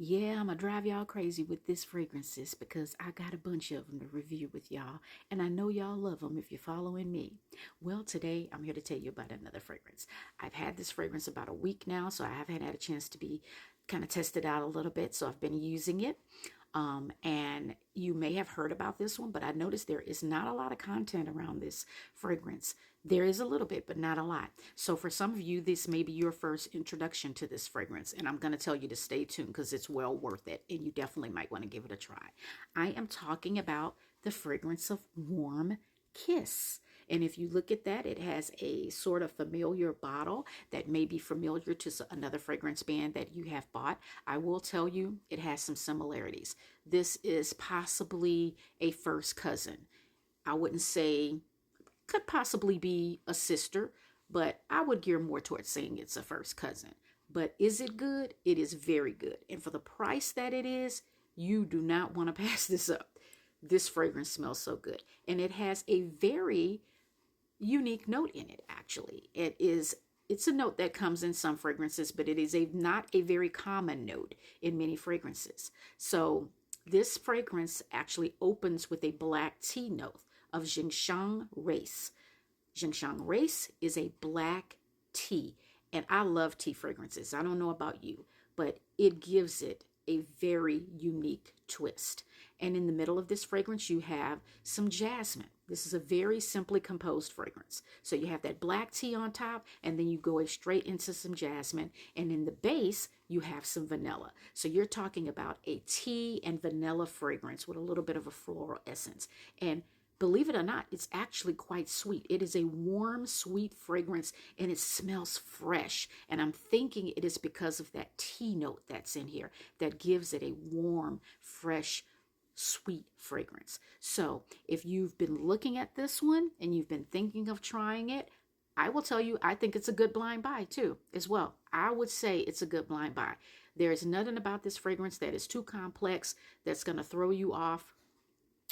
Yeah, I'm gonna drive y'all crazy with this fragrances because I got a bunch of them to review with y'all, and I know y'all love them if you're following me. Well, today I'm here to tell you about another fragrance. I've had this fragrance about a week now, so I haven't had a chance to be kind of test it out a little bit, so I've been using it. And you may have heard about this one, but I noticed there is not a lot of content around this fragrance. There is a little bit, but not a lot. So for some of you, this may be your first introduction to this fragrance, and I'm going to tell you to stay tuned because it's well worth it, and you definitely might want to give it a try. I am talking about the fragrance of Warm Kiss. And if you look at that, it has a sort of familiar bottle that may be familiar to another fragrance brand that you have bought. I will tell you, it has some similarities. This is possibly a first cousin. I wouldn't say could possibly be a sister, but I would gear more towards saying it's a first cousin. But is it good? It is very good. And for the price that it is, you do not want to pass this up. This fragrance smells so good. And it has a very unique note in it, actually. It's a note that comes in some fragrances, but it is not a very common note in many fragrances. So this fragrance actually opens with a black tea note of Jinxiang Race. Jinxiang Race is a black tea, and I love tea fragrances. I don't know about you, but it gives it a very unique twist. And in the middle of this fragrance, you have some jasmine. This is a very simply composed fragrance. So you have that black tea on top, and then you go straight into some jasmine. And in the base, you have some vanilla. So you're talking about a tea and vanilla fragrance with a little bit of a floral essence. And believe it or not, it's actually quite sweet. It is a warm, sweet fragrance, and it smells fresh. And I'm thinking it is because of that tea note that's in here that gives it a warm, fresh, sweet fragrance. So if you've been looking at this one and you've been thinking of trying it, I will tell you, I think it's a good blind buy too, as well. I would say it's a good blind buy. There is nothing about this fragrance that is too complex that's going to throw you off.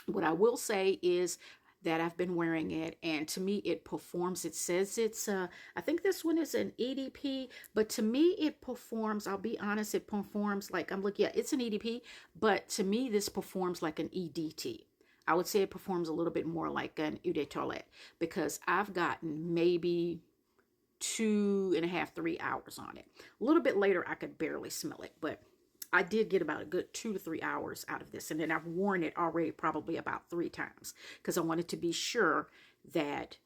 What I will say is that I've been wearing it, and to me it performs. It says it's I think this one is an EDP, but to me it performs, I'll be honest, it performs like, I'm looking, yeah, it's an EDP, but to me this performs like an EDT. I would say it performs a little bit more like an Eau de Toilette, because I've gotten maybe 2.5, 3 hours on it. A little bit later I could barely smell it, but I did get about a good 2 to 3 hours out of this. And then I've worn it already probably about 3 times because I wanted to be sure that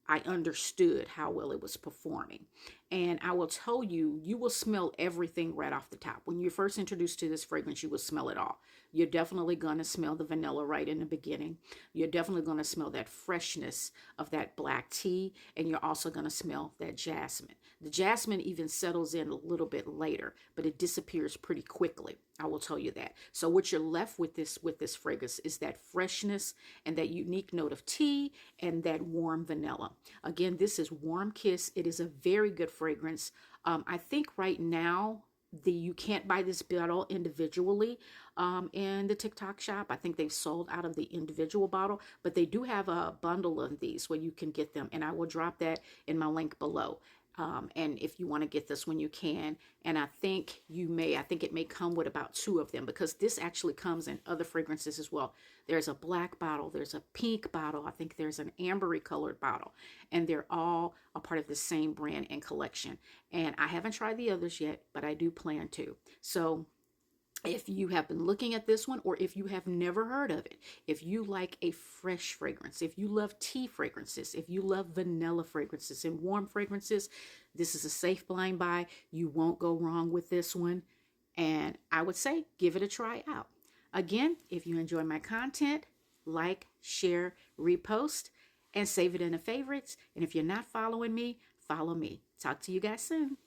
I understood how well it was performing. And I will tell you, you will smell everything right off the top. When you're first introduced to this fragrance, you will smell it all. You're definitely going to smell the vanilla right in the beginning. You're definitely going to smell that freshness of that black tea. And you're also going to smell that jasmine. The jasmine even settles in a little bit later, but it disappears pretty quickly. I will tell you that. So what you're left with this fragrance is that freshness and that unique note of tea and that warm vanilla. Again, this is Warm Kiss. It is a very good fragrance. I think right now you can't buy this bottle individually in the TikTok shop. I think they've sold out of the individual bottle, but they do have a bundle of these where you can get them, and I will drop that in my link below. And if you want to get this one, you can. And I think it may come with about 2 of them, because this actually comes in other fragrances as well. There's a black bottle, there's a pink bottle, I think there's an ambery colored bottle, and they're all a part of the same brand and collection. And I haven't tried the others yet, but I do plan to. So if you have been looking at this one, or if you have never heard of it, if you like a fresh fragrance, if you love tea fragrances, if you love vanilla fragrances and warm fragrances, this is a safe blind buy. You won't go wrong with this one. And I would say give it a try out. Again, if you enjoy my content, like, share, repost, and save it in the favorites. And if you're not following me, follow me. Talk to you guys soon.